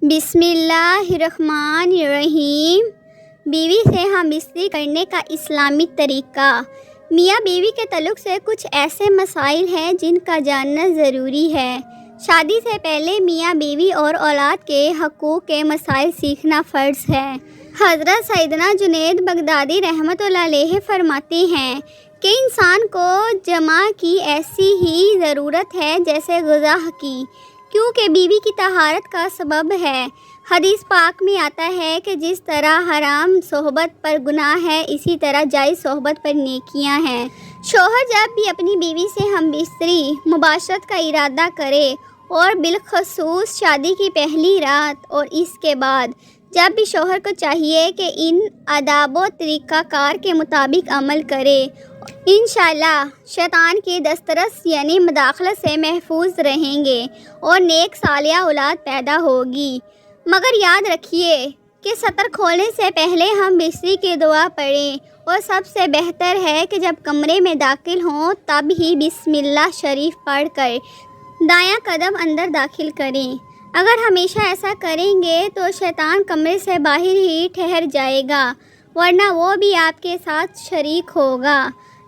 بسم اللہ الرحمن الرحیم۔ بیوی سے ہم بستری کرنے کا اسلامی طریقہ۔ میاں بیوی کے تعلق سے کچھ ایسے مسائل ہیں جن کا جاننا ضروری ہے۔ شادی سے پہلے میاں بیوی اور اولاد کے حقوق کے مسائل سیکھنا فرض ہے۔ حضرت سیدنا جنید بغدادی رحمۃ اللہ علیہ فرماتے ہیں کہ انسان کو جماع کی ایسی ہی ضرورت ہے جیسے غذا کی، کیونکہ بیوی کی طہارت کا سبب ہے۔ حدیث پاک میں آتا ہے کہ جس طرح حرام صحبت پر گناہ ہے، اسی طرح جائز صحبت پر نیکیاں ہیں۔ شوہر جب بھی اپنی بیوی سے ہم بستری مباشرت کا ارادہ کرے، اور بالخصوص شادی کی پہلی رات اور اس کے بعد، جب بھی شوہر کو چاہیے کہ ان آداب و طریقہ کار کے مطابق عمل کرے، انشاءاللہ شیطان کی دسترس یعنی مداخلت سے محفوظ رہیں گے اور نیک صالحہ اولاد پیدا ہوگی۔ مگر یاد رکھیے کہ سطر کھولنے سے پہلے ہم بستری کی دعا پڑھیں، اور سب سے بہتر ہے کہ جب کمرے میں داخل ہوں تب ہی بسم اللہ شریف پڑھ کر دایاں قدم اندر داخل کریں۔ اگر ہمیشہ ایسا کریں گے تو شیطان کمرے سے باہر ہی ٹھہر جائے گا، ورنہ وہ بھی آپ کے ساتھ شریک ہوگا۔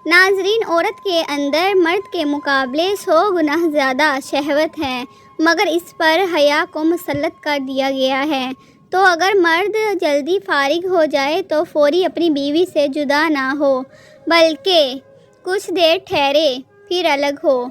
ناظرین، عورت کے اندر مرد کے مقابلے 100 گنا زیادہ شہوت ہے، مگر اس پر حیا کو مسلط کر دیا گیا ہے۔ تو اگر مرد جلدی فارغ ہو جائے تو فوری اپنی بیوی سے جدا نہ ہو، بلکہ کچھ دیر ٹھہرے پھر الگ ہو۔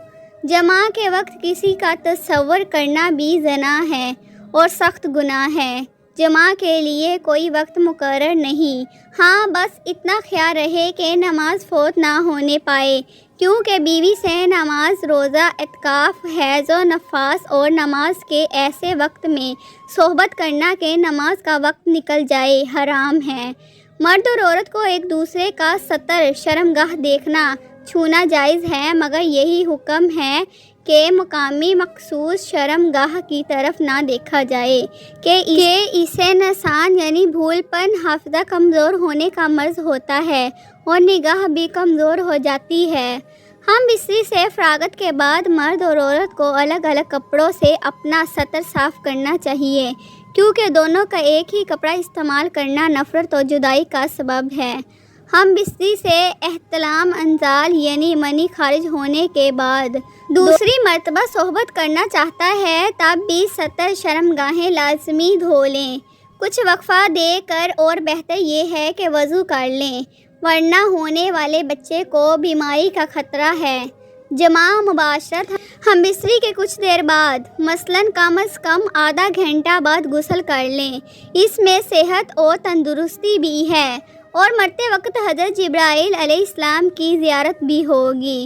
جماع کے وقت کسی کا تصور کرنا بھی زنا ہے اور سخت گناہ ہے۔ جماع کے لیے کوئی وقت مقرر نہیں، ہاں بس اتنا خیال رہے کہ نماز فوت نہ ہونے پائے، کیونکہ بیوی سے نماز، روزہ، اعتکاف، حیض و نفاس اور نماز کے ایسے وقت میں صحبت کرنا کہ نماز کا وقت نکل جائے حرام ہے۔ مرد اور عورت کو ایک دوسرے کا سطر شرمگاہ دیکھنا، چھونا جائز ہے، مگر یہی حکم ہے کہ مقامی مخصوص شرمگاہ کی طرف نہ دیکھا جائے کہ اسے نسیان یعنی بھول پن، حافظہ کمزور ہونے کا مرض ہوتا ہے اور نگاہ بھی کمزور ہو جاتی ہے۔ ہم بستری سے فراغت کے بعد مرد اور عورت کو الگ الگ کپڑوں سے اپنا سطر صاف کرنا چاہیے، کیونکہ دونوں کا ایک ہی کپڑا استعمال کرنا نفرت اور جدائی کا سبب ہے۔ ہم بستری سے احتلام انزال یعنی منی خارج ہونے کے بعد دوسری مرتبہ صحبت کرنا چاہتا ہے، تب بھی سطر شرمگاہیں لازمی دھو لیں کچھ وقفہ دے کر، اور بہتر یہ ہے کہ وضو کر لیں، ورنہ ہونے والے بچے کو بیماری کا خطرہ ہے۔ جماع مباشرت ہم بستری کے کچھ دیر بعد، مثلاً کم از کم آدھا گھنٹہ بعد غسل کر لیں، اس میں صحت اور تندرستی بھی ہے، اور مرتے وقت حضرت جبرائیل علیہ السلام کی زیارت بھی ہوگی۔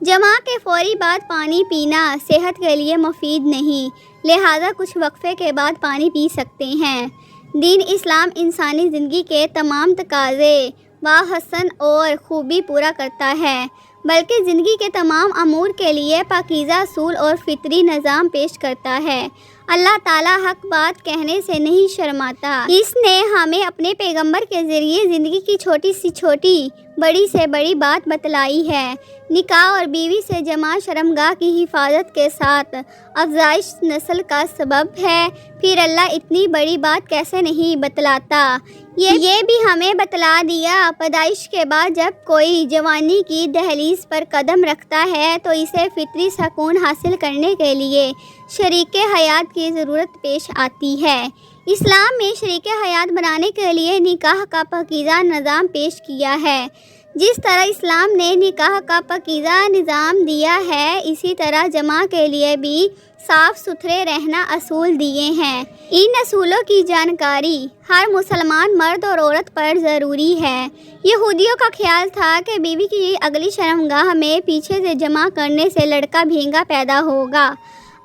جماع کے فوری بعد پانی پینا صحت کے لیے مفید نہیں، لہذا کچھ وقفے کے بعد پانی پی سکتے ہیں۔ دین اسلام انسانی زندگی کے تمام تقاضے بحسن اور خوبی پورا کرتا ہے، بلکہ زندگی کے تمام امور کے لیے پاکیزہ اصول اور فطری نظام پیش کرتا ہے۔ اللہ تعالیٰ حق بات کہنے سے نہیں شرماتا۔ اس نے ہمیں اپنے پیغمبر کے ذریعے زندگی کی چھوٹی سے چھوٹی، بڑی سے بڑی بات بتلائی ہے۔ نکاح اور بیوی سے جماع شرمگاہ کی حفاظت کے ساتھ افزائش نسل کا سبب ہے، پھر اللہ اتنی بڑی بات کیسے نہیں بتلاتا؟ یہ بھی ہمیں بتلا دیا، پیدائش کے بعد جب کوئی جوانی کی دہلیز پر قدم رکھتا ہے تو اسے فطری سکون حاصل کرنے کے لیے شریک حیات کی ضرورت پیش آتی ہے۔ اسلام میں شریک حیات بنانے کے لیے نکاح کا پاکیزہ نظام پیش کیا ہے۔ جس طرح اسلام نے نکاح کا پاکیزہ نظام دیا ہے، اسی طرح جماع کے لیے بھی صاف ستھرے رہنا اصول دیے ہیں۔ ان اصولوں کی جانکاری ہر مسلمان مرد اور عورت پر ضروری ہے۔ یہودیوں کا خیال تھا کہ بیوی کی اگلی شرمگاہ میں پیچھے سے جماع کرنے سے لڑکا بھینگا پیدا ہوگا۔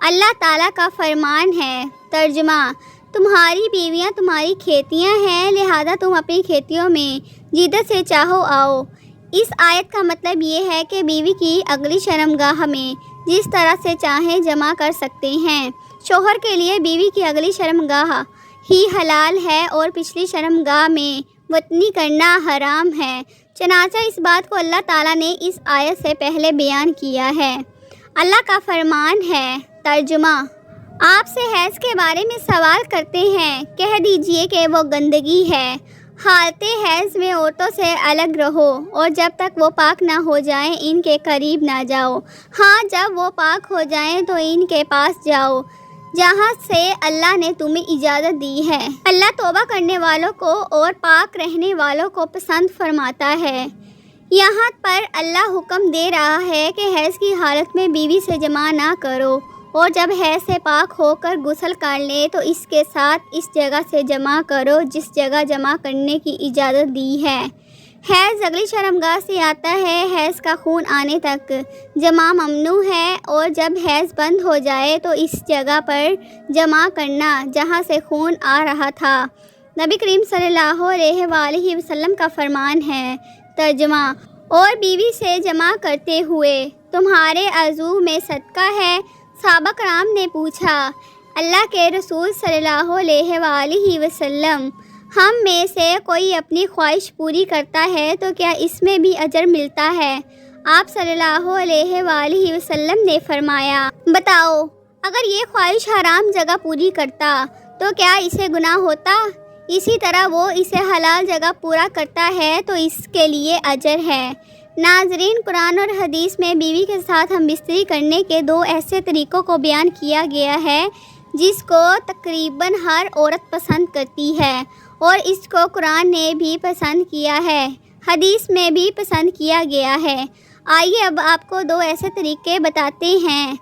اللہ تعالیٰ کا فرمان ہے، ترجمہ: تمہاری بیویاں تمہاری کھیتیاں ہیں، لہذا تم اپنی کھیتیوں میں جدت سے چاہو آؤ۔ اس آیت کا مطلب یہ ہے کہ بیوی کی اگلی شرمگاہ میں جس طرح سے چاہیں جماع کر سکتے ہیں۔ شوہر کے لیے بیوی کی اگلی شرمگاہ ہی حلال ہے اور پچھلی شرمگاہ میں وطنی کرنا حرام ہے، چنانچہ اس بات کو اللہ تعالیٰ نے اس آیت سے پہلے بیان کیا ہے۔ اللہ کا فرمان ہے، ترجمہ: آپ سے حیض کے بارے میں سوال کرتے ہیں، کہہ دیجئے کہ وہ گندگی ہے۔ حالت حیض میں عورتوں سے الگ رہو اور جب تک وہ پاک نہ ہو جائیں ان کے قریب نہ جاؤ۔ ہاں، جب وہ پاک ہو جائیں تو ان کے پاس جاؤ جہاں سے اللہ نے تمہیں اجازت دی ہے۔ اللہ توبہ کرنے والوں کو اور پاک رہنے والوں کو پسند فرماتا ہے۔ یہاں پر اللہ حکم دے رہا ہے کہ حیض کی حالت میں بیوی سے جماع نہ کرو، اور جب حیض سے پاک ہو کر غسل کر لے تو اس کے ساتھ اس جگہ سے جماع کرو جس جگہ جماع کرنے کی اجازت دی ہے۔ حیض اگلی شرمگاہ سے آتا ہے، حیض کا خون آنے تک جماع ممنوع ہے، اور جب حیض بند ہو جائے تو اس جگہ پر جماع کرنا جہاں سے خون آ رہا تھا۔ نبی کریم صلی اللہ علیہ وآلہ وسلم کا فرمان ہے۔ ترجمہ: اور بیوی سے جماع کرتے ہوئے تمہارے عضو میں صدقہ ہے۔ صحابہ کرام نے پوچھا، اللہ کے رسول صلی اللہ علیہ وآلہ وسلم، ہم میں سے کوئی اپنی خواہش پوری کرتا ہے تو کیا اس میں بھی اجر ملتا ہے؟ آپ صلی اللہ علیہ وآلہ وسلم نے فرمایا، بتاؤ، اگر یہ خواہش حرام جگہ پوری کرتا تو کیا اسے گناہ ہوتا؟ اسی طرح وہ اسے حلال جگہ پورا کرتا ہے تو اس کے لیے اجر ہے۔ ناظرین، قرآن اور حدیث میں بیوی کے ساتھ ہم بستری کرنے کے دو ایسے طریقوں کو بیان کیا گیا ہے جس کو تقریباً ہر عورت پسند کرتی ہے، اور اس کو قرآن نے بھی پسند کیا ہے، حدیث میں بھی پسند کیا گیا ہے۔ آئیے اب آپ کو دو ایسے طریقے بتاتے ہیں۔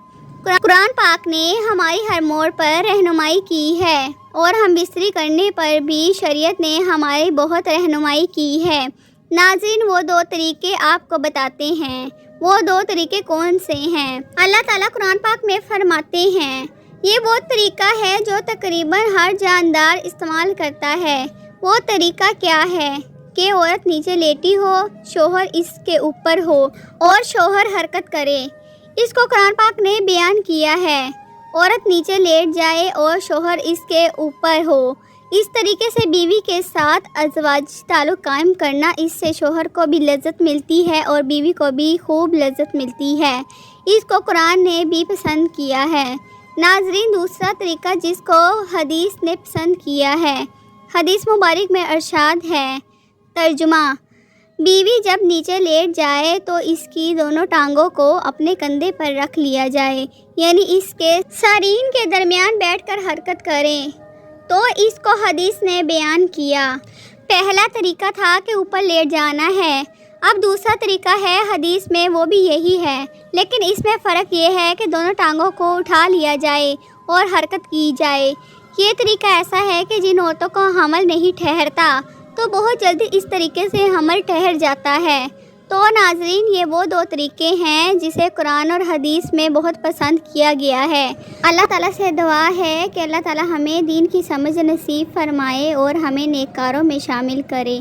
قرآن پاک نے ہماری ہر موڑ پر رہنمائی کی ہے، اور ہم بستری کرنے پر بھی شریعت نے ہماری بہت رہنمائی کی ہے۔ ناظرین، وہ دو طریقے آپ کو بتاتے ہیں۔ وہ دو طریقے کون سے ہیں؟ اللہ تعالیٰ قرآن پاک میں فرماتے ہیں، یہ وہ طریقہ ہے جو تقریباً ہر جاندار استعمال کرتا ہے۔ وہ طریقہ کیا ہے کہ عورت نیچے لیٹی ہو، شوہر اس کے اوپر ہو اور شوہر حرکت کرے۔ اس کو قرآن پاک نے بیان کیا ہے۔ عورت نیچے لیٹ جائے اور شوہر اس کے اوپر ہو۔ اس طریقے سے بیوی کے ساتھ ازواجی تعلق قائم کرنا، اس سے شوہر کو بھی لذت ملتی ہے اور بیوی کو بھی خوب لذت ملتی ہے۔ اس کو قرآن نے بھی پسند کیا ہے۔ ناظرین، دوسرا طریقہ جس کو حدیث نے پسند کیا ہے، حدیث مبارک میں ارشاد ہے، ترجمہ: بیوی جب نیچے لیٹ جائے تو اس کی دونوں ٹانگوں کو اپنے کندھے پر رکھ لیا جائے، یعنی اس کے سارین کے درمیان بیٹھ کر حرکت کریں، تو اس کو حدیث نے بیان کیا۔ پہلا طریقہ تھا کہ اوپر لیٹ جانا ہے، اب دوسرا طریقہ ہے حدیث میں، وہ بھی یہی ہے، لیکن اس میں فرق یہ ہے کہ دونوں ٹانگوں کو اٹھا لیا جائے اور حرکت کی جائے۔ یہ طریقہ ایسا ہے کہ جن عورتوں کو حمل نہیں ٹھہرتا تو بہت جلدی اس طریقے سے حمل ٹھہر جاتا ہے۔ تو ناظرین، یہ وہ دو طریقے ہیں جسے قرآن اور حدیث میں بہت پسند کیا گیا ہے۔ اللہ تعالیٰ سے دعا ہے کہ اللہ تعالیٰ ہمیں دین کی سمجھ نصیب فرمائے اور ہمیں نیکاروں میں شامل کرے،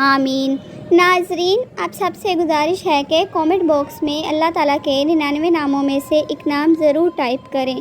آمین۔ ناظرین، آپ سب سے گزارش ہے کہ کامنٹ باکس میں اللہ تعالیٰ کے 99 ناموں میں سے ایک نام ضرور ٹائپ کریں۔